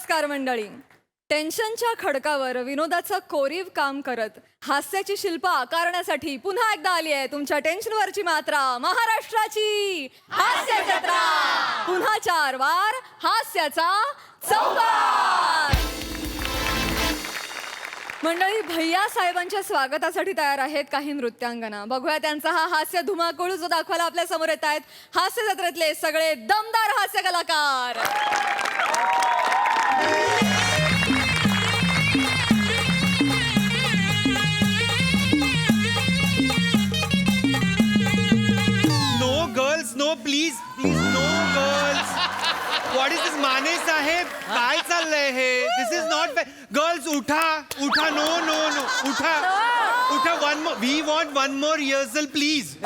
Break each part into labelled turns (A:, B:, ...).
A: नमस्कार मंडळी. टेन्शनच्या खडकावर विनोदाचं कोरीव काम करत हास्याची शिल्प आकारण्यासाठी पुन्हा एकदा आली आहे तुमच्या टेन्शनवरची मात्रा, महाराष्ट्राची हास्य जत्रा. पुन्हा 4 वार हास्याचा संवाद. मंडळी, भैया साहेबांच्या स्वागतासाठी तयार आहेत काही नृत्यांगना. बघूया त्यांचा हा हास्य धुमाकूळ जो दाखवायला आपल्या समोर येत आहेत हास्य जत्रेतले सगळे दमदार हास्य कलाकार.
B: No girls, no please please, no girls. What is this Mane साहेब, काय चाललंय हे? This is not girls. उठा उठा, नो नो नो, उठा उठा. One more, we want one more rehearsal please.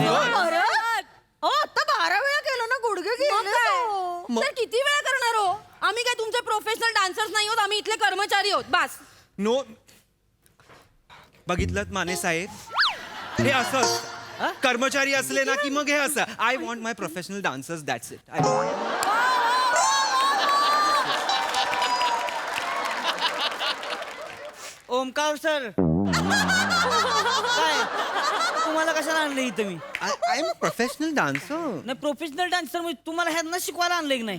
C: आता 12 वेळा केलं ना, गुडघे गेले.
A: सर किती वेळा करणार हो? आम्ही काय तुमचे प्रोफेशनल डान्सर्स नाही आहोत, आम्ही इथले कर्मचारी आहोत बस.
B: नो, बघितलं माने साहेब, हे असं असतं. कर्मचारी असले ना की मग हे असं. I want my professional dancers, that's it.
D: Omkar sir, काय तुम्हाला कशाला आणलं इथं? मी
B: आय एम प्रोफेशनल डान्सर.
D: नाही, प्रोफेशनल डान्सर म्हणजे तुम्हाला ह्यांना शिकवायला आणलं की नाही?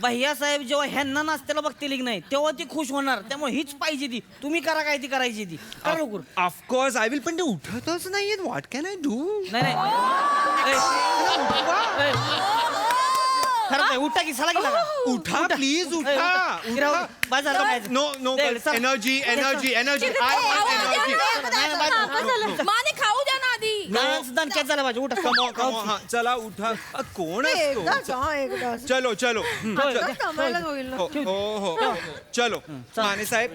D: भैया साहेब जेव्हा ह्यांना नाचत्याला बघतील की नाही तेव्हा ती खुश होणार. त्यामुळे हीच पाहिजे ती. तुम्ही करा काय ती करायची ती करा लवकर.
B: ऑफकोर्स आय विल, पण ते उठतच नाहीये. What can I do?
D: नाही नाही ए, खरं नाही, उठा की सला की लागा.
B: उठा प्लीज, उठा. No no, energy energy energy. I want energy.
A: माने खाऊ द्या ना आधी.
D: दणक्यात झाला पाहिजे. उठा.
B: हा, चला उठा. कोण असतो? चलो चलो. हो हो हो, चलो. माने साहेब,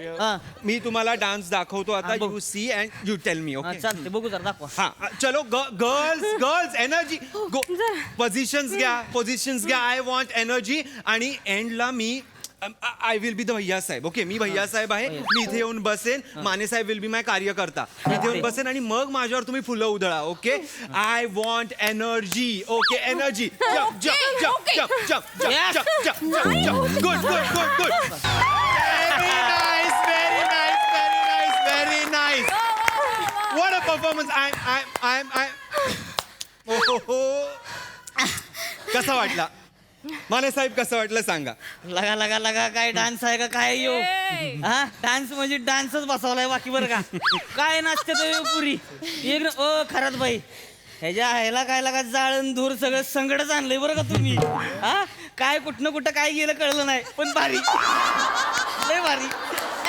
B: मी तुम्हाला डान्स दाखवतो आता. You see and you tell me. Okay,
D: चालते, बघू जरा दाखवा.
B: हा चलो. Girls girls, energy. पोझिशन्स घ्या, पोझिशन्स घ्या. I want energy. आणि एंडला मी I will be the bhaiya saheb. Okay, मी भैया साहेब आहे. मी इथे येऊन बसेन. माने साहेब विल बी माय कार्यकर्ता. मी इथे येऊन बसेन आणि मग माझ्यावर तुम्ही फुलं उधळा. Okay, I want energy. Okay, energy. Jump jump jump jump jump jump jump jump jump. Good good good good. Very nice, very nice, very nice, very nice. What a performance. आय कसा वाटला माने साहेब? कसं वाटलं सांगा.
D: लगा लगा लगा, काय डान्स आहे का काय यो? हा, डान्स म्हणजे डान्सच बसवलाय बाकी बरं का. काय नाचते तो पुरी एक. ओ खरंच बाई, ह्याच्या ह्याला काय लागा जाळण धूर सगळं संगडच आणलंय बरं का तुम्ही. हा, काय कुठनं कुठं काय गेलं कळलं नाही, पण भारी, लय भारी.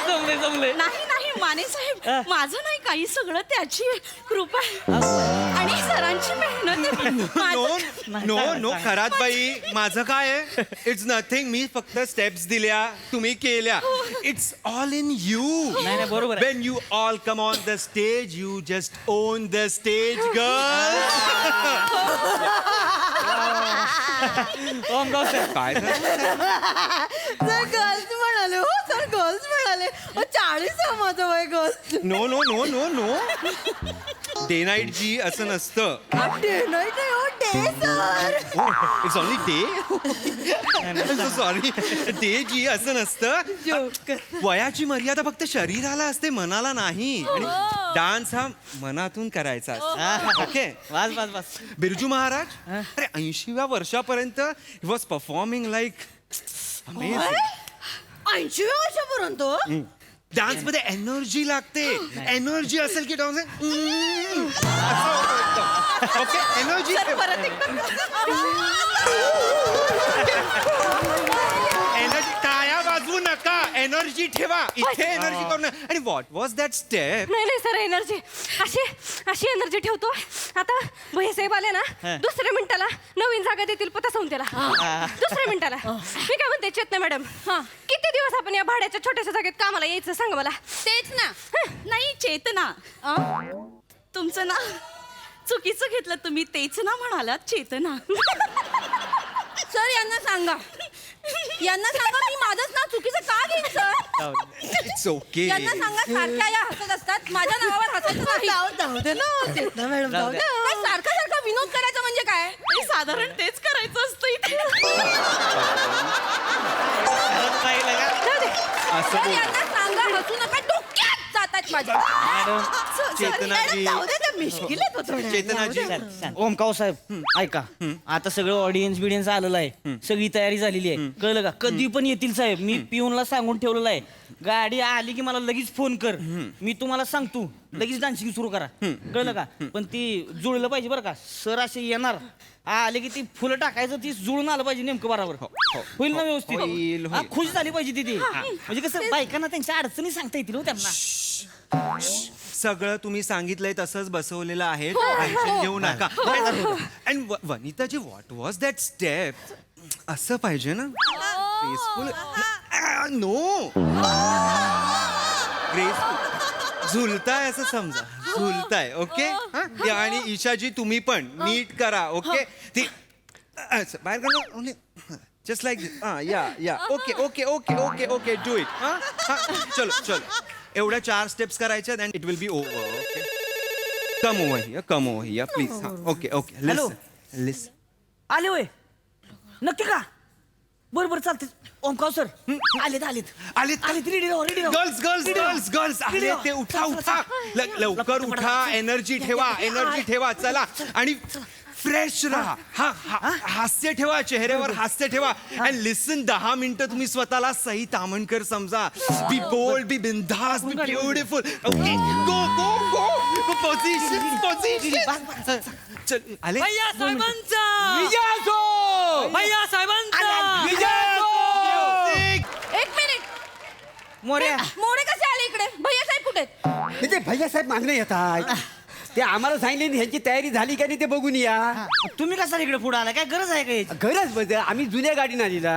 D: जमले जमले.
C: नाही नाही माने साहेब, माझं नाही काही, सगळं त्याची कृपा आणि सरांची मेहनत.
B: नो नो नो, खरात बाई, माझं काय आहे? It's nothing. मी फक्त स्टेप्स दिल्या, तुम्ही केल्या. It's all in you.
D: नाही नाही, बरोबर आहे.
B: When you all come on the stage, you just own the stage, girls.
D: ओमगाव सर,
B: काय
C: सर गर्ल्स म्हणाले. हो सर, गर्ल्स म्हणाले. 40 आहे माझं वय. Girls
B: no no no no no, day night जी असं नसतं.
C: डे नाही हो, day sir.
B: It's only day. Sorry, day जी असं नसतं. वयाची मर्यादा फक्त शरीराला असते, मनाला नाही. आणि डान्स हा मनातून करायचा असतो. ओके,
D: बस बस बस.
B: बिरजू महाराज, अरे 80व्या वर्षापर्यंत he was performing like amazing.
C: 80 वर्षापर्यंत
B: डान्स मध्ये एनर्जी लागते. एनर्जी असेल की डान्स ओके. एनर्जी. एनर्जी. टाळ्या वाजवू नका, एनर्जी ठेवा इथे. एनर्जी करून. आणि व्हॉट वॉज दॅट स्टेप?
A: नाही नाही सर, एनर्जी अशी अशी एनर्जी ठेवतो. आता भैया साहेब आले ना, दुसऱ्या मिनिटाला नवीन जागा देतील पता सांगून त्याला. दुसऱ्या मिनिटाला मी काय म्हणते, चेतना मॅडम, किती दिवस आपण या भाड्याच्या छोट्याशा जागेत कामाला यायचं सांगा मला.
C: तेच ना. नाही चेतना, तुमचं ना चुकीचं घेतलं तुम्ही. तेच ना म्हणालात, चेतना.
A: सर यांना सांगा, यांना सांगा मी माझंच नाव चुकीचं का घेईन सर.
B: It's okay.
A: यांना सांगा सारख्या या हसत असतात, माझ्या नावावर हसायचं नाही.
C: जाऊ दे ना चेतना मॅडम, जाऊ दे.
A: काय सारखं सारखं विनोद करायचा म्हणजे काय?
C: साधारण तेच करायचं असतं इथे.
D: खरंच नाही लगा.
B: बोल
A: यांना सांगा हसू नका, डोक्यात जातात माझ्या.
B: चेतनाजी चेतनाजी
D: ओमकाव साहेब ऐका आता सगळं ऑडियन्स बिडियन्स आलेलं आहे सगळी तयारी झालेली आहे कळलं का कधी पण येतील साहेब मी पिऊनला सांगून ठेवलेलं आहे गाडी आली की मला लगेच फोन कर मी तुम्हाला सांगतो लगेच डान्सिंग सुरू करा कळलं का पण ती जुळलं पाहिजे बरं का सर असे येणार आले की ती फुलं टाकायचं ती जुळून आलं पाहिजे नेमकं बरोबर होईल ना व्यवस्थित
B: होईल.
D: हा, खुश झाली पाहिजे ती म्हणजे कसं बायकांना त्यांच्या अडचणी सांगता येतील हो त्यांना
B: सगळं तुम्ही सांगितलंय तसंच बसवलेलं आहे टेन्शन घेऊ नका अँड वनिताजी व्हॉट वॉज दॅट स्टेप असं पाहिजे ना ग्रेसफुल नो ग्रेसफुल झुलताय असं समजा झुलताय ओके आणि ईशाजी तुम्ही पण नीट करा ओके ती असं बाहेर करा जस्ट लाईक दिस या okay okay okay okay okay do it चलो चलो एवढ्या 4 स्टेप्स करायच्या and it will be over okay come over here please okay okay
D: Hello.
B: लिसन
D: आले होय नक्की का बरं बरं चालते ओमकाव सर आलेत
B: आलेत
D: ready
B: girls girls girls girls आले ते उठा उठा लवकर उठा एनर्जी ठेवा चला आणि फ्रेश राहा हास्य ठेवा चेहऱ्यावर हास्य ठेवा अँड लिसन 10 मिनिटं तुम्ही स्वतःला सई तामणकर समजा बी बोल्ड बी बिंदास बी ब्युटिफुल ओके गो गो गो पोझिशन चल आले
E: भैया साहेबांचा
A: एक मिनिट,
D: मोर्या
A: मोरे कसे आले इकडे? भैया साहेब कुठे आहेत?
F: म्हणजे भैयासाहेब मागणे येतात ते आम्हाला सांगितले ह्यांची तयारी झाली का नाही ते बघून या
D: तुम्ही कसा इकडे पुढे आला काय गरज आहे का याची?
F: गरज बघ आम्ही जुन्या गाडीने आलेला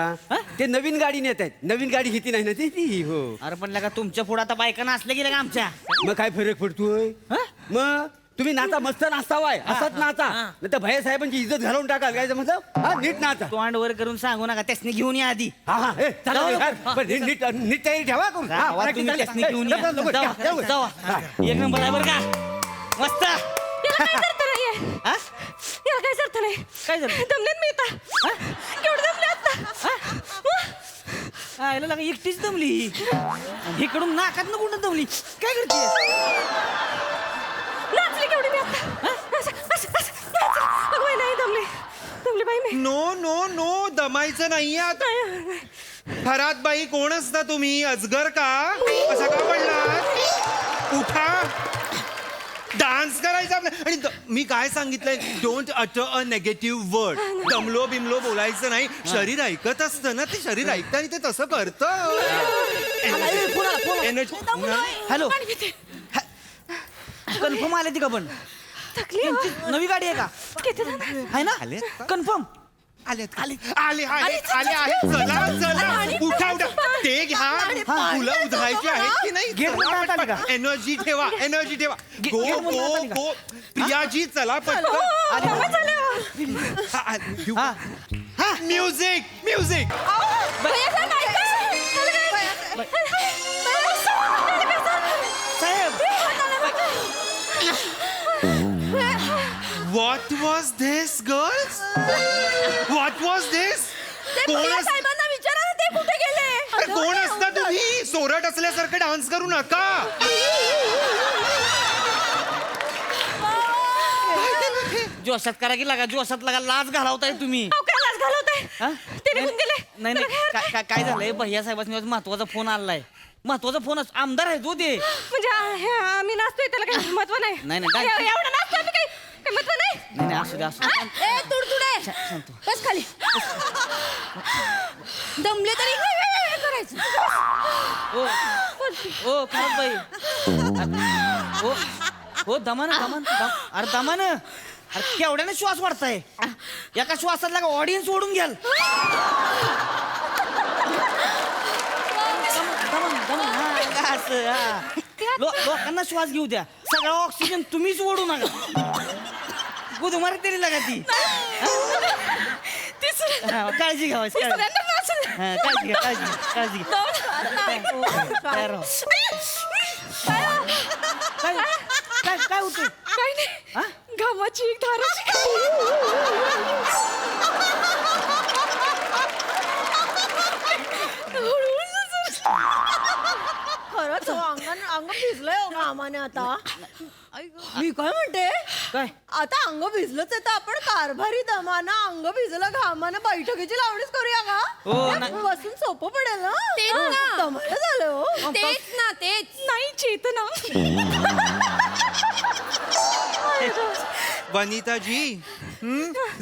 F: ते नवीन गाडी नेत आहेत नवीन गाडी घेतली नाही ना ती हो
D: अरे पण लगा तुमच्या पुढे आता बायकांना असले गेले का आमच्या
F: मग काय फरक पडतोय मग तुम्ही नाचा मस्त नाचतावाय असंच नाचा नाही तर भैयासाहेबांची इज्जत घालवून टाकाल काय जमतं हा नीट नाचा
D: तोंड वर करून सांगू नका त्यासनी घेऊन या आधी
F: हा ए, चला,
D: जाऊ,
F: यार, पण नीट नीट तयारी ठेवा करून. हा,
D: जावा
F: practice
D: तुम्ही
F: चालू
D: त्यासनी
F: आहे.
D: घेऊन
F: ए,
D: या.
F: लवकर,
D: जावा,
F: जावा,
D: जावा. एक नंबर आहे बरं का मस्त
A: याला काय अर्थ नाहीये.
D: हा?
A: याला काहीच अर्थ नाही.
D: काय झालं?
A: दमलेत मी आता. केवढे दमले आता.
D: हा, याला लगा एकटीच दमली आणि इकडून नाकात न कुठं दमली काय करते
A: नाचली केवढी मी आता. नाचली. अगं बाई, नाही दमली बाई मी.
B: नो नो नो दमायचं नाहीये आता फरात बाई कोण असता तुम्ही अजगर का कसा का पडला उठा डान्स करायचा आपल्या आणि मी काय सांगितलंय don't utter a negative word दमलो बिमलो बोलायचं नाही शरीर ऐकत असतं ना ते शरीर ऐकतं आणि ते तसं करतं एनर्जी
D: हॅलो कन्फर्म आले ती का पण
A: थकली हो.
D: त्यांची नवी गाडी आहे का
A: किती जण?
D: आहे ना
B: आलेत का?
D: कन्फर्म
B: आले आले चला चला उठा उठा ते घ्या फुलं उधळायची आहेत की नाही
D: गेट मध्ये आत आली का?
B: एनर्जी ठेवा गो
D: गेट मध्ये आत
B: गो
D: आली का?
B: गो प्रियाजी चला पटकन
D: हा
B: म्युझिक म्युझिक
A: भैया साहेब, ऐका.
D: साहेब
B: What was this, girls? What was this?
A: ते
B: कोण
A: भैया
B: अस-
A: साहेबांना विचारा ना, ते कुठे गेले?
B: अरे कोण असता तुम्ही सोरट असल्यासारखं डान्स करू नका
D: जोशात करा की लागा जोशात लागा लाज घालावताय तुम्ही
A: अहो, काय लाज घालवताय?
D: हा?
A: ते निघून गेले.
D: नाही नाही काय झालंय भैया साहेबांनी आज महत्वाचा फोन आलाय महत्वाचा फोन आमदार आहे तो ते
A: म्हणजे हे आम्ही नाचतोय त्याला काही महत्व नाही.
D: नाही, नाही,
A: एवढं नाचतोय आम्ही काही महत्व नाही.
D: नाही असू दे असू दे.
A: ए तुडतुडे बस खाली दमले तरी करायचं.
D: ओ ओ खरंच बाई ओ ओ दमान अरे दमान अरे केवढ्याने श्वास वाढताय एका श्वासात लागा ऑडियन्स ओढून घ्याल दमन हा असं हा लोकांना श्वास घेऊ द्या सगळा ऑक्सिजन तुम्हीच ओढू नका गुदमार तरी लागा ती हा, काळजी घ्या काळजी घ्या काळजी घ्या तयार राहा. काय होतंय
A: काही नाही
D: हा?
A: घामाची एक धाराची
E: घामाने आता मी काय म्हणते
D: काय
E: आता अंग भिजलंच आहे तर आपण कारभारी दमाना अंग भिजलं घामानं बैठकीची लावणीच करूया का
D: हो, नाही.
E: बसून सोपं पडेल
C: तेच
E: ना
C: ना.
E: दमाला झालं हो
C: तेच ना तेच नाही चेतना
B: वनिताजी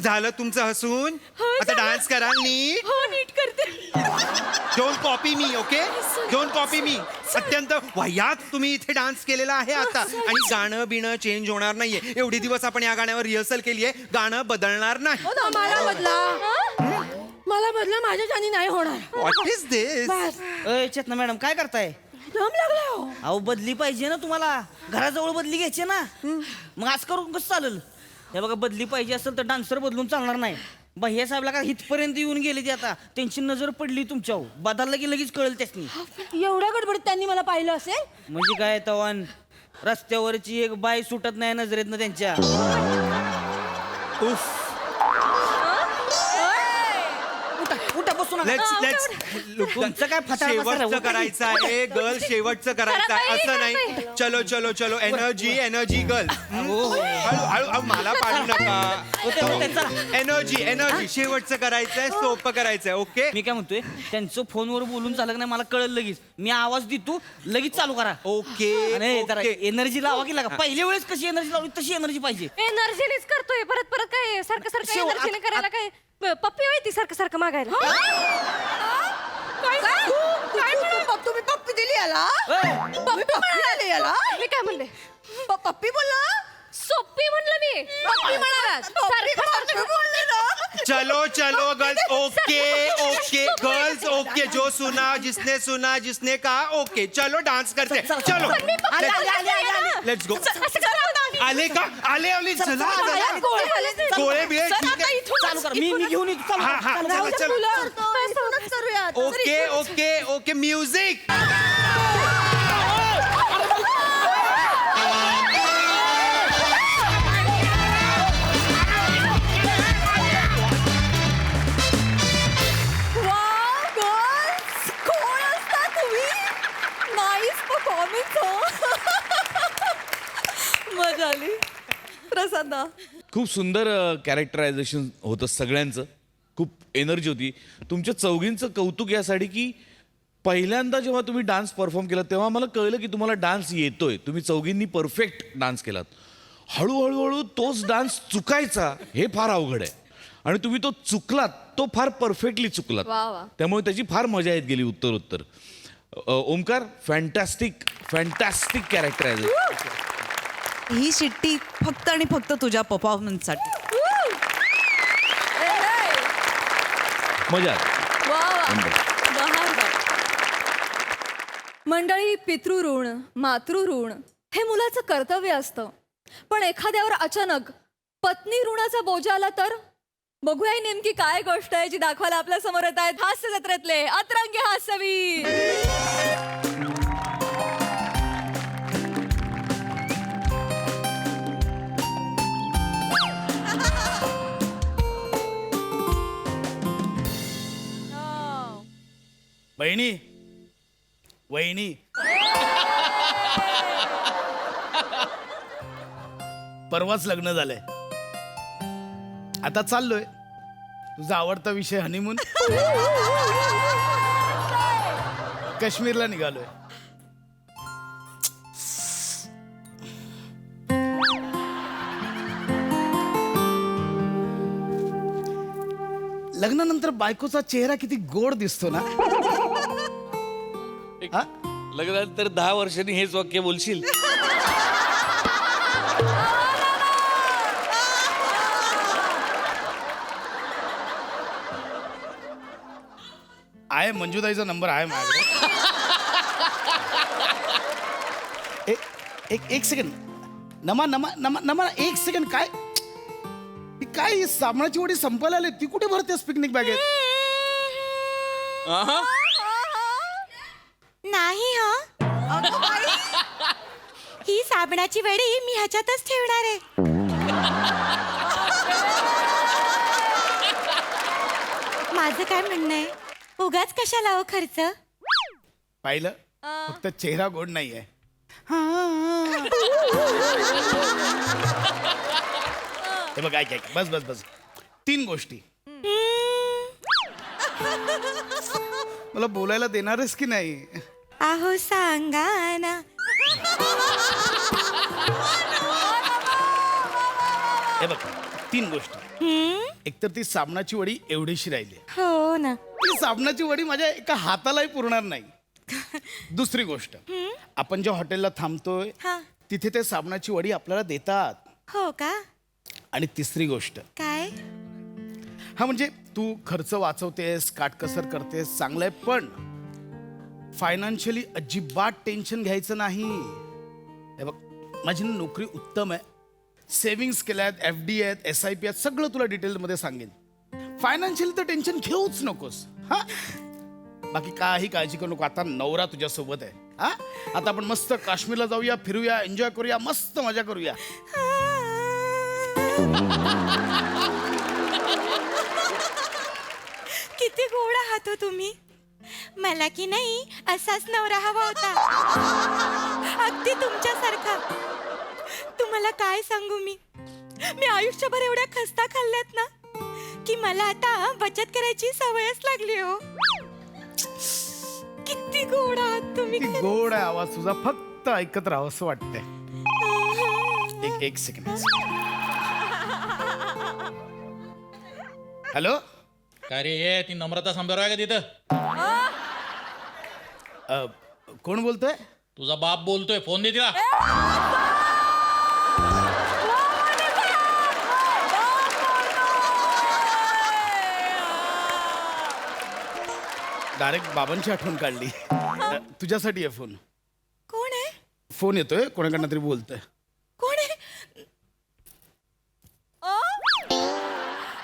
B: झालं तुमचं हसून आता डान्स कराल नीट
C: हो नीट करते
B: don't copy me okay don't copy me अत्यंत वह्यात तुम्ही इथे डान्स केलेला आहे आता आणि गाणं बिणं चेंज होणार नाहीये एवढे दिवस आपण या गाण्यावर रिहर्सल केली आहे गाणं बदलणार नाही
E: हो ना, मला बदला माझ्या जानी नाही होणार
B: व्हॉट इज दिस
E: बस
D: चेतना मॅडम काय करताय
E: दम लागला हो
D: अहो बदली पाहिजे ना तुम्हाला घराजवळ बदली घ्यायची ना मग आज करून कसं चालेल हे बघा बदली पाहिजे असेल तर डान्सर बदलून चालणार नाही भैया साहेबला का इथपर्यंत येऊन गेले ते आता त्यांची नजर पडली तुमच्यावर बदललं की लगेच कळेल त्यासनी
E: एवढ्या गडबडीत त्यांनी मला पाहिलं असेल
D: म्हणजे काय तवान रस्त्यावरची एक बाई सुटत नाही नजरेतनं त्यांच्या
B: उफ
D: उठा बसू नका.
B: लेट्स
D: तुमचं काय फटाफट
B: शेवटचं
D: बसा.
B: करायचं आहे गर्ल शेवटचं करायचं आहे असं नाही चलो चलो चलो एनर्जी एनर्जी गर्ल हळू हळू मला पाडू
D: होते,
B: नका
D: चला.
B: एनर्जी एनर्जी शेवटचं करायचंय सोपं करायचंय ओके
D: मी काय म्हणतोय त्यांचं फोनवर बोलून चालत नाही मला कळलं लगेच मी आवाज देतो लगेच चालू करा
B: ओके
D: नाही एनर्जी लावा की लागा पहिल्या वेळेस कशी एनर्जी लावली तशी एनर्जी पाहिजे
A: एनर्जीनेच करतोय परत परत काय सारखं सारखं
D: शेव-
A: एनर्जीने करायला काय पप्पी माहिती सारखं सारखं मागायला
E: तुम्ही पप्पी दिली याला
D: ए,
E: पप्पी म्हणाले याला
A: मी काय म्हणले
E: पप्पी बोलला
A: सोप्पी म्हणलं मी पप्पी म्हणाला
E: पप्पी बोलले ना
B: चलो चलो girls okay okay girls okay जो सुना जिसने कहा ओके चलो डांस करते हैं. चलो लेट्स गो आले का आले आले चला गोळे बिळे ठीक आहे
D: चालू करा मी घेऊन येतो चालू
B: हा
D: करा.
B: हा चला चला
E: करूया
B: ओके ओके ओके म्युझिक
A: मजा आली प्रसादा
G: खूप सुंदर कॅरेक्टरायझेशन होतं सगळ्यांचं खूप एनर्जी होती तुमच्या चौघींचं कौतुक यासाठी की पहिल्यांदा जेव्हा तुम्ही डान्स परफॉर्म केला तेव्हा मला कळलं की तुम्हाला डान्स येतोय तुम्ही चौघींनी परफेक्ट डान्स केलात हळूहळू तोच डान्स चुकायचा हे फार अवघड आहे आणि तुम्ही तो चुकलात तो फार परफेक्टली चुकलात
A: वा, वा.
G: त्यामुळे त्याची फार मजा येत गेली उत्तर ओमकार फॅन्टॅस्टिक फॅन्टॅस्टिक कॅरेक्टरायझेशन
H: ही शिट्टी फक्त आणि फक्त तुझ्या परफॉर्मन्ससाठी
G: मजा आली.
A: मंडळी पितृऋण मातृऋण हे मुलाचं कर्तव्य असतं पण एखाद्यावर अचानक पत्नी ऋणाचा बोजा आला तर बघूया ही नेमकी काय गोष्ट आहे जी दाखवायला आपल्या समोर येत आहेत हास्य जत्रेतले अतरंगी हास्यवीर
I: बहिणी वहिनी परवाच लग्न झालंय आता चाललोय तुझा आवडता विषय हनीमून काश्मीरला निघालोय लग्नानंतर बायकोचा चेहरा किती गोड दिसतो ना हा?
G: लग्नानंतर 10 वर्षांनी हेच वाक्य बोलशील
I: आहे मंजूताईचा नंबर आहे माझ्याकडे एक सेकंड नमा नमा नमा नमा एक सेकंड काय ती काय साबणाची वडी संपायला आली ती कुठे भरतेस पिकनिक बॅगेत
J: नाही हा ही साबणाची वडी मी ह्याच्यातच ठेवणार आहे माझं काय म्हणणं आहे उगाच कशाला हो खर्च
I: पाहिलं फक्त चेहरा गोड नाहीये हे बघ ऐक ऐक बस बस बस 3 गोष्टी मला बोलायला देणारच की नाही?
J: अहो सांगा ना.
I: हे बघ 3 गोष्टी. एकतर ती साबणाची वडी एवढीशी राहिली.
J: हो ना.
I: ती साबणाची वडी माझ्या एका हातालाही पुरणार नाही. दुसरी गोष्ट, आपण ज्या हॉटेलला थांबतोय
J: हा.
I: तिथे ते साबणाची वडी आपल्याला देतात.
J: हो का?
I: आणि तिसरी गोष्ट,
J: काय?
I: हा म्हणजे तू खर्च वाचवतेस, काटकसर करतेस, चांगलंय, पण फायनान्शियली अजिबात टेन्शन घ्यायचं नाही. हे बघ माझी नोकरी उत्तम आहे, सेव्हिंग्स केल्यात, FD आहेत, SIP आहेत, सगळं तुला डिटेलमध्ये सांगेन. फायनान्शियली तर टेन्शन घेऊच नकोस. हा बाकी काही काळजी करू नको. आता नवरा तुझ्या सोबत आहे. हा आता आपण मस्त काश्मीरला जाऊया, फिरूया, एन्जॉय करूया, मस्त मजा करूया.
J: किती गोड आहात हो तुम्ही. मला की नाही असाच नवरा हवा होता, अगदी तुमच्यासारखा. तुम्हाला काय सांगू मी आयुष्यभर एवढ्या खस्ता खाल्ल्यात ना की मला आता बचत करायची सवयच लागली हो. किती गोड आहात तुम्ही.
I: किती गोड आहे आवाज तुझा, फक्त ऐकत राहावं असं वाटतंय. एक सेकंड. हॅलो,
K: काय रे ये ती नम्रता संभ्यावर आहे का तिथं?
I: कोण बोलतोय?
K: तुझा बाप बोलतोय, फोन दे तिला.
I: डायरेक्ट बाबांची आठवण काढली. तुझ्यासाठी आहे फोन.
J: कोण आहे?
I: फोन येतोय, कोणाकडनं तरी बोलतोय.
J: कोण आहे?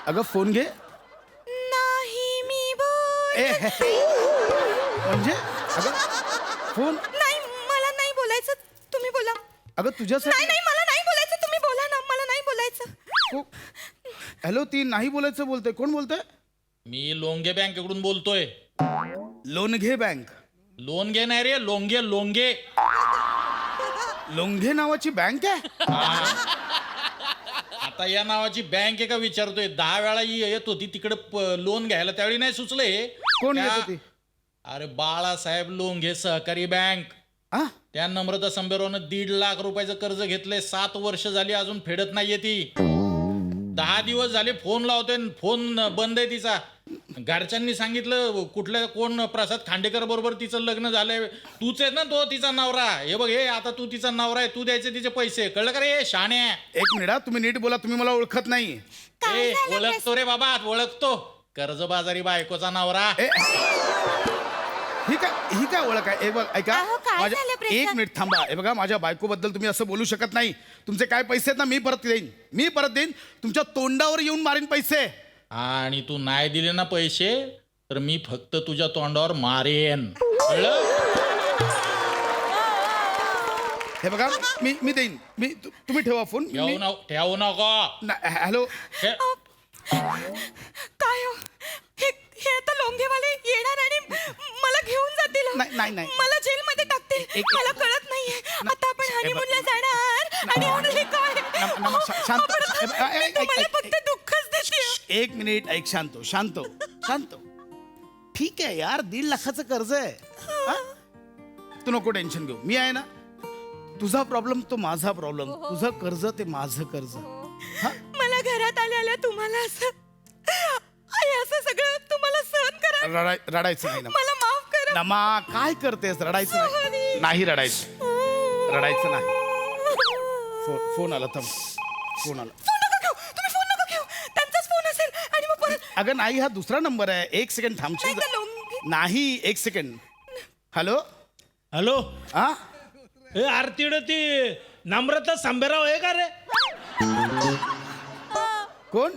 I: अगं फोन घे.
J: नाही मी बोल.
I: म्हणजे अगं फोन.
J: नाही मला नाही बोलायचं, तुम्ही बोला.
I: अगं तुझ्यासाठी.
J: नाही मला नाही बोलायचं, तुम्ही बोला ना. मला नाही बोलायचं.
I: हॅलो, ती नाही बोलायचं बोलतोय. कोण बोलतोय?
K: मी लोंगे बँकेकडून बोलतोय.
I: लोणघे बँक?
K: लोन घे नाही रे, लोंगे लोंगे.
I: लोंघे नावाची बँक आहे?
K: आता या नावाची बँक आहे का विचारतोय. 10 वेळा येत होती तिकडे लोन घ्यायला, त्यावेळी नाही सुचले.
I: कोण येत होती?
K: अरे बाळासाहेब लोंघे सहकारी बँक. त्या नम्रता संभेरवरनं 1.5 लाख रुपयाचं कर्ज घेतलंय. 7 वर्ष झाली अजून फेडत नाहीये ती. 10 दिवस झाले फोन लावतोय, फोन बंद आहे तिचा. घरच्यांनी सांगितलं कोण प्रसाद खांडेकर बरोबर तिचं लग्न झालंय, तूच आहे ना तो तिचा नवरा. हे बघ हे आता तू तिचा नवरा आहे, तू द्यायचे तिचे पैसे. कळलं का रे शाणे?
I: एक मिनिट, तुम्ही नीट बोला, तुम्ही मला ओळखत नाही.
K: ओळखतो रे बाबा, ओळखतो. कर्जबाजारी बायकोचा नवरा.
I: ही काय ओळख आहे? ऐका माझ्या, एक मिनिट थांबा. हे बघा माझ्या बायकोबद्दल तुम्ही असं बोलू शकत नाही. तुमचे काय पैसे आहेत ना मी परत देईन. तुमच्या तोंडावर येऊन मारीन पैसे.
K: आणि तू नाही दिले ना पैसे तर मी फक्त तुझ्या तोंडावर मारेन. कळलं?
I: हे बघा मी देईन. तुम्ही ठेवा फोन.
K: ठेवू नको.
I: हॅलो.
J: काय हो हे आता लोंघेवाले येणार आणि मला घेऊन जातील.
I: नाही.
J: मला जेलमध्ये टाकतील. मला कळत नाहीये. आता आपण हनीमूनला जाणार आणि हे काय? मला फक्त दुःखच देते.
I: एक मिनिट ऐक. शांत. ठीक आहे यार, 1.5 लाखाचं कर्ज आहे. तू नको टेन्शन घेऊ, मी आहे ना. तुझा प्रॉब्लेम तो माझा प्रॉब्लेम, तुझं कर्ज ते माझं कर्ज.
J: मला घरात आल्या तुम्हाला असं सगळं तुम्हाला सहन करा.
I: रडायचं नाही ना.
J: मला माफ करा.
I: नमा काय करतेस? रडायचं नाही. रडायचं नाही. फोन आला. थांब. फोन आला.
J: तुम्ही फोन नका घेऊ. त्यांचाच फोन असेल आणि मग परत.
I: अगं नाही, हा दुसरा नंबर आहे. 1 सेकंड थांबशील? नाही 1 सेकंड. हॅलो. हा
L: आरतीड ती नम्रता संभेराव आहे का रे?
I: कोण?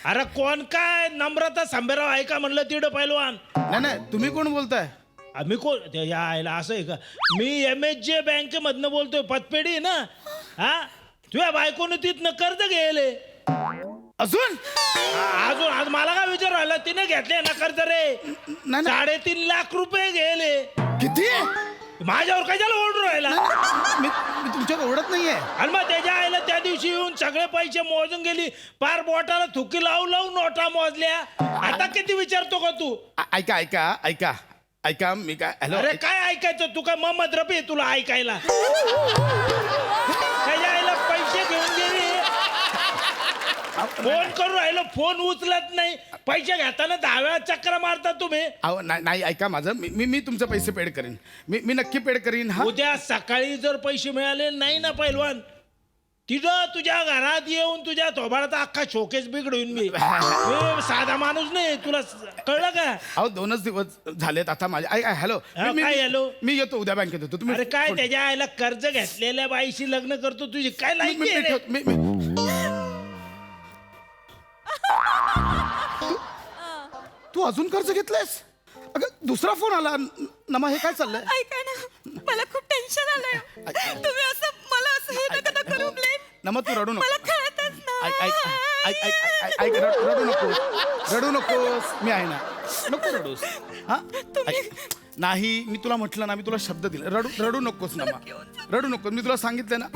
L: अरे कोण काय नम्रता संभेराव आहे का म्हणलं तिकडं पहिलवान.
I: नाही तुम्ही कोण बोलताय?
L: आम्ही कोण यायला असं आहे का? मी MSJ बँकेमधनं बोलतोय. पतपेढी ना. हा तुझ्या बायकोनं तिथनं कर्ज घ्यायले.
I: अजून
L: आज मला काय विचार राहिला? तिने घेतले ना कर्ज रे. 3.5 लाख रुपये घ्यायले.
I: किती?
L: माझ्यावर कशाला ओरडून राहिला
I: मी मी तुमच्यावर ओढत नाहीये.
L: आणि मग त्याच्या आईला त्या दिवशी येऊन सगळे पैसे मोजून गेली, पार बोटाला थुकी लावून लावून नोटा मोजल्या. आता किती विचारतो का तू?
I: ऐका ऐका ऐका ऐका मी काय हॅलो
L: अरे काय ऐकायचं, तू काय मोहम्मद रफी आहे तुला ऐकायला? त्याच्या आईला पैसे घेऊन गेली, फोन करून राहिलो, फोन उचलत नाही. पैसे घेताना 10 वेळा चक्र मारता तुम्ही.
I: अहो नाही ऐका माझं मी तुमचे पैसे पेड करीन. मी नक्की पेड करीन. हा
L: उद्या सकाळी जर पैसे मिळाले नाही ना पैलवान, तिथं तुझ्या घरात येऊन तुझ्या थोबाडाचा अख्खा शोकेस बिघडून मी साधा माणूस नाही, तुला कळलं का?
I: अहो 2च दिवस झालेत आता माझे. हॅलो
L: काय हॅलो?
I: मी येतो उद्या बँकेत येतो. तुम्ही
L: अरे काय त्याच्या आईला कर्ज घेतलेल्या बाईशी लग्न करतो, तुझी काय लायकी आहे रे?
I: तू अजून कर्ज घेतलंयस? अगं दुसरा फोन आला. नमा हे काय चाललंय?
J: ऐका ना, मला खूप टेन्शन आलंय. तुम्ही असं मला असं हे नका करू प्लीज.
I: नमा तू रडू नको.
J: मला कळतच
I: ऐक रडू नकोस. रडू नकोस, मी आहे ना. नको रडूस. हा नाही, मी तुला म्हटलं ना, मी तुला शब्द दिला. रडू नकोस नमा, रडू नकोस. मी तुला सांगितलं ना,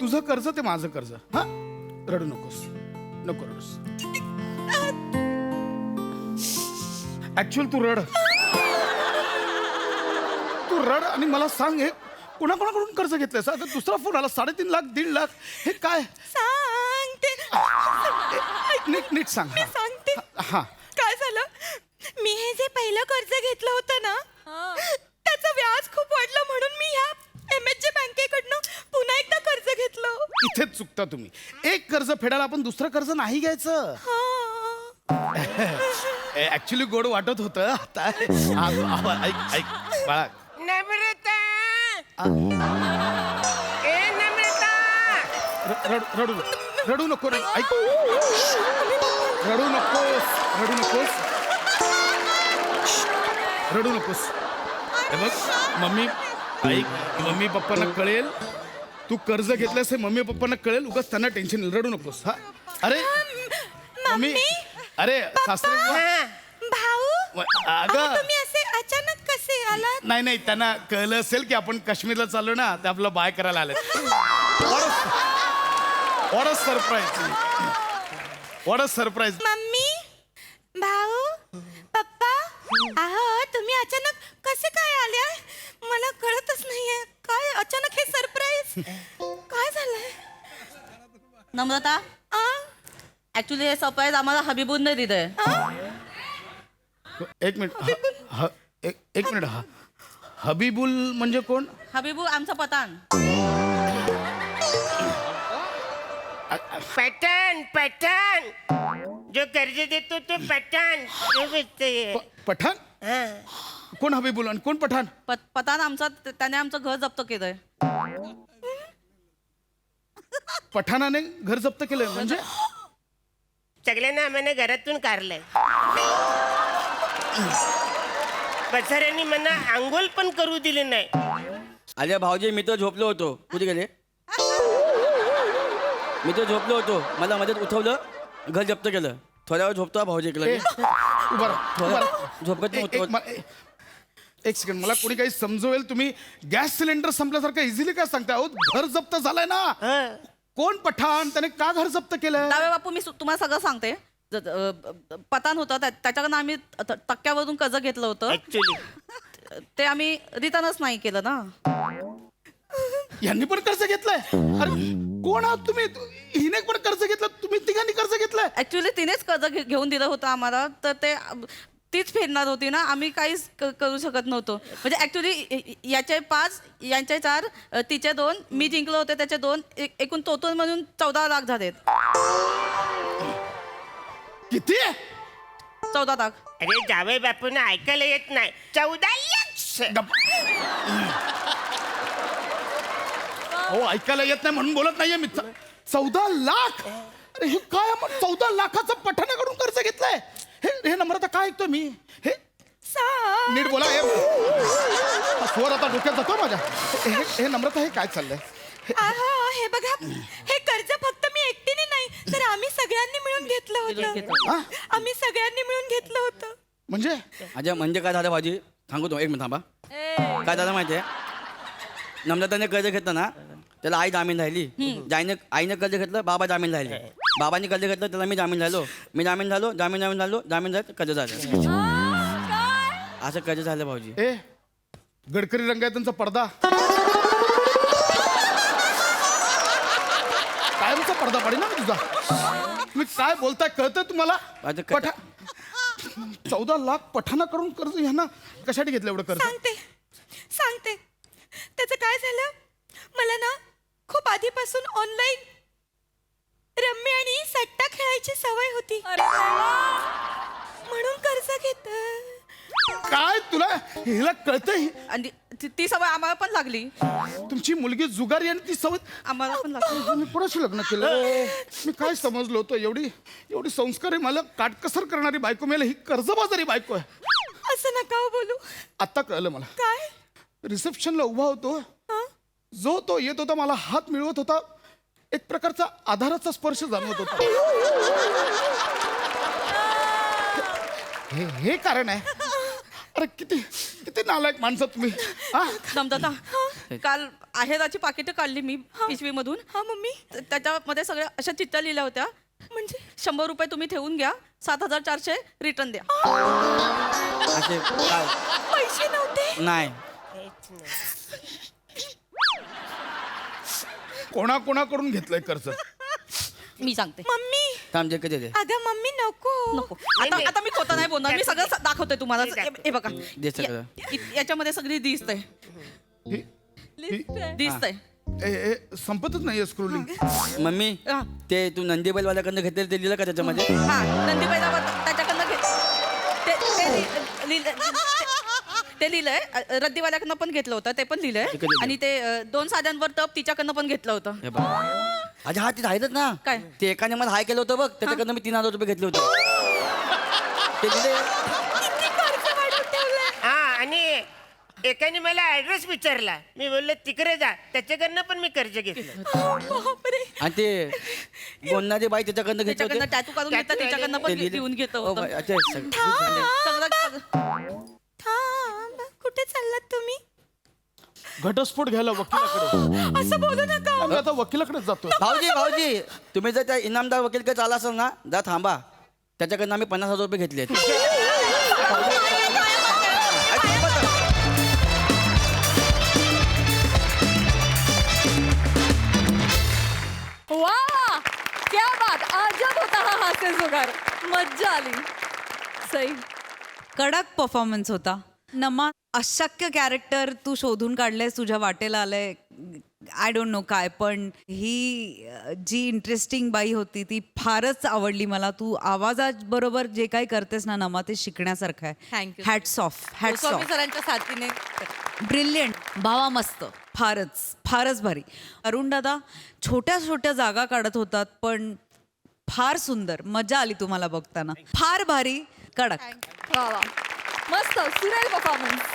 I: तुझं कर्ज ते माझं कर्ज. हा रडू नकोस, नको रडूस. ऍक्च्युअल तू रड आणि मला सांग, हे कोणाकोणाकडून कर्ज घेतलंयस? आता दुसरा फोन आला, 3.5 लाख 1.5 लाख. हे काय?
J: सांगते.
I: नीट सांग.
J: मी सांगते.
I: हा
J: काय झालं, मी हे जे पहिलं कर्ज घेतलं होतं ना, त्याचं व्याज खूप वाढलं म्हणून मी ह्या MHJ बँकेकडनं पुन्हा एकदा कर्ज घेतलं.
I: इथेच चुकता तुम्ही. एक कर्ज फेडायला आपण दुसरं कर्ज नाही घ्यायचं. ऍक्च्युली गोड वाटत होतं. आता ऐक बाळा. रडू नको. ऐक, रडू नकोस. हे बघ मम्मी, ऐक, मम्मी पप्पांना कळेल तू कर्ज घेतल्यास. हे मम्मी पप्पांना कळेल, उगाच त्यांना टेन्शन येईल. रडू नकोस. हा अरे मम्मी, अरे सासरे
J: भाऊ,
I: अगं
J: तुम्ही असे अचानक कसे आलात?
I: नाही त्यांना कळलं असेल की आपण काश्मीरला चाललो ना, ते आपलं बाय करायला आले. What a surprise.
J: मम्मी, भाऊ, पप्पा, अहो तुम्ही अचानक कसे काय आले? मला कळतच नाहीये. काय अचानक हे सरप्राईज? काय झालंय?
C: नम्रता, ऍक्च्युली हे सरप्राईज आम्हाला हबीबूनने दिलंय.
I: एक मिनिट. एक मिनिट. हबीबुल म्हणजे कोण?
C: हबीबू आमचा पठाण.
M: पठाण जो कर्ज देतो तो पठाण.
I: पठाण? कोण हबीबुल आणि कोण पठाण?
C: पठाण आमचा, त्याने आमचं घर जप्त केलंय.
I: पठाणाने घर जप्त केलंय म्हणजे?
M: सगळ्यांना आम्हाला घरातून काढलंय. पसाऱ्यांनी मला आंघोळ पण करू दिले नाही.
F: अरे भाऊजी, मी तर झोपलो होतो. कुठे गेले? मी तर झोपलो होतो, मला मध्येच उठवलं, घर जप्त केलं. थोड्या वेळ झोपतो भाऊजी इकडे. झोपत नव्हतो.
I: एक सेकंड, मला कोणी काही समजवेल? तुम्ही गॅस सिलेंडर संपल्यासारखं इझिली काय सांगताय? अहो घर जप्त झालंय ना. कोण पठाण? त्याने का घर जप्त केलं?
C: दावे बापू, मी तुम्हाला सगळं सांगते. पठाण होतं, त्याच्याकडनं आम्ही टक्क्यावरून कर्ज घेतलं होतं.
M: ऍक्च्युली
C: ते आम्ही रिटर्नच नाही केलं ना.
I: यांनी पण कर्ज घेतलंय? अरे कोण आहात तुम्ही? हिने पण कर्ज घेतलं, तुम्ही तिघांनी कर्ज घेतलंय?
C: ऍक्च्युली तिनेच कर्ज घेऊन दिलं होतं आम्हाला, तर ते तीच फेडणार होती ना, आम्ही काहीच करू शकत नव्हतो. म्हणजे ऍक्च्युली याचे 5, यांचे 4, तिचे 2, मी जिंकलो होते त्याचे 2, एकूण टोटल म्हणून 14 लाख झालेत.
I: किती?
C: 14 लाख.
M: अरे जावई बापूंना ऐकायला येत नाही. 14 लाख.
I: हो, ऐकायला येत नाही म्हणून बोलत नाहीये मी. 14 लाख? अरे हे काय? 14 लाखाचं पठाणाकडून कर्ज घेतलंय? हे नम्रता काय ऐकतोय मी? हे नीट बोला. स्वर आता डोक्यात जातो माझ्या. हे नम्रता, हे काय चाललंय?
J: हे बघा, हे कर्ज फक्त मी एकटीने नाही, तर आम्ही सगळ्यांनी मिळून घेतलं होतं. आम्ही सगळ्यांनी मिळून घेतलं होतं.
I: म्हणजे
F: म्हणजे काय झालं भाऊजी? सांगू तो, एक मिनिट थांबा. काय झालं माहितीये? नम्रताने कर्ज घेतलं ना त्याला आई जामीन राहिली आईनं कर्ज घेतलं बाबा जामीन राहिले बाबांनी कर्ज घेतलं त्याला मी जामीन झालो जामीन झालं कर्ज झालं असं कर्ज झालं भाऊजी.
I: ए गडकरी रंगायतांचा पडदा कायमचा पडदा पडे ना तुझा. तुम्ही काय बोलताय कळतंय तुम्हाला?
F: आता
I: पठा 14 लाख पठाणाकडून कर्ज ह्यांना कशासाठी घेतलं एवढं कर्ज?
J: सांगते त्याचं काय झालं, मला ना खूप आधीपासून ऑनलाईन रम्मी आणि सट्टा खेळायची सवय होती म्हणून कर्ज घेत.
I: काय तुला हिला कळतंय?
C: आणि ती सवय आम्हाला पण लागली.
I: तुमची मुलगी जुगारी आणि ती सवय
C: आम्हाला पण लागली.
I: मी कोणाशी लग्न केलं? मी काय समजलो होतं एवढी संस्कारी मला काटकसर करणारी बायको मिळाली, ही कर्जबाजारी बायको आहे.
J: असं नका हो बोलू.
I: आता कळलं मला.
J: काय?
I: रिसेप्शनला उभा होतो जो तो येत होता मला हात मिळवत होता एक प्रकारचा आधाराचा स्पर्श जाणवत होता. हे कारण आहे. अरे किती किती नालायक माणसं तुम्ही.
C: नम्रता काल आहेराची पाकिटं काढली मी पिशवीमधून.
J: हा मम्मी.
C: त्याच्यामध्ये सगळ्या अशा चिठ्ठ्या लिहिल्या होत्या.
J: म्हणजे
C: 100 रुपये तुम्ही ठेवून घ्या, 7,400 रिटर्न द्या.
F: असे काय
J: पैसे नव्हते.
F: नाही
I: कोणाकोणाकडून घेतलंय कर्ज?
C: मी सांगते.
J: मम्मी.
F: थांब जे कधी दे
J: अगं मम्मी नको.
C: नको आता मी खोटं नाही बोलणार. मी सगळं दाखवते तुम्हाला. हे बघा
F: दे सगळं.
C: याच्यामध्ये सगळी दिसतंय. दिसतंय.
I: संपतच नाहीये स्क्रोलिंग.
F: मम्मी
C: हा.
F: ते तू नंदी बैलवाल्याकडनं घेतलेलं ते लिहिलं का त्याच्यामध्ये?
C: हा नंदीबाईला त्याच्याकडनं ते लिहिलंय. रद्दीवाल्याकडनं पण घेतलं होतं, ते पण लिहिलंय.
F: कधी?
C: आणि ते 2 साध्यांवर टप तिच्याकडनं पण घेतलं होतं.
F: हे बघ अच्छा हा ते राहिलंच ना
C: काय?
F: ते एकाने मला हाय केलं होतं बघ त्याच्याकडनं मी 3,000 रुपये घेतले होते ते दिले.
J: किती कर्ज वाढवून ठेवलंय.
M: हा आणि एकाने मला ऍड्रेस विचारला, मी बोललो तिकडे जा, त्याच्याकडनं पण मी कर्ज घेतलं.
J: बापरे.
F: आणि ते बोलणारी बाई त्याच्याकडनं घेतले होते
C: त्याच्याकडनं टॅटू काढून घेतलं, तिच्याकडनं
F: ते
C: पण
F: दिले.
C: घेऊन घेतलं
F: ओ,
C: होतं.
F: अच्छा,
C: सगळं
J: थांब कुठे चाललात तुम्ही?
I: घटस्फोट घ्यायला वकिलाकडे.
J: असं बोलू नका.
I: आम्ही आता वकिलाकडेच जातो.
F: भाऊजी तुम्ही जर त्या इनामदार वकीलकडे चाला असाल ना जा थांबा त्याच्याकडनं आम्ही 50,000 रुपये घेतले.
A: वा क्या बात, अजब होता हा हास्य जुगार. मज्जा आली. सई.
H: कडक परफॉर्मन्स होता. नमा अशक्य कॅरेक्टर तू शोधून काढलंयस, तुझ्या वाटेला आलंय. आय डोंट नो काय, पण ही जी इंटरेस्टिंग बाई होती ती फारच आवडली मला. तू आवाजाबरोबर जे काही करतेस ना नमा ते शिकण्यासारखं आहे.
C: Thank you.
H: Hats off hats
C: Swami
H: of.
C: सरांच्या साथीने.
H: ब्रिलियंट भावा, मस्त, फारच भारी. अरुण दादा छोट्या छोट्या जागा काढत होतात पण फार सुंदर, मजा आली तुम्हाला बघताना. फार भारी, कडक.
A: वा वा, मस्त सुरेल परफॉर्मन्स.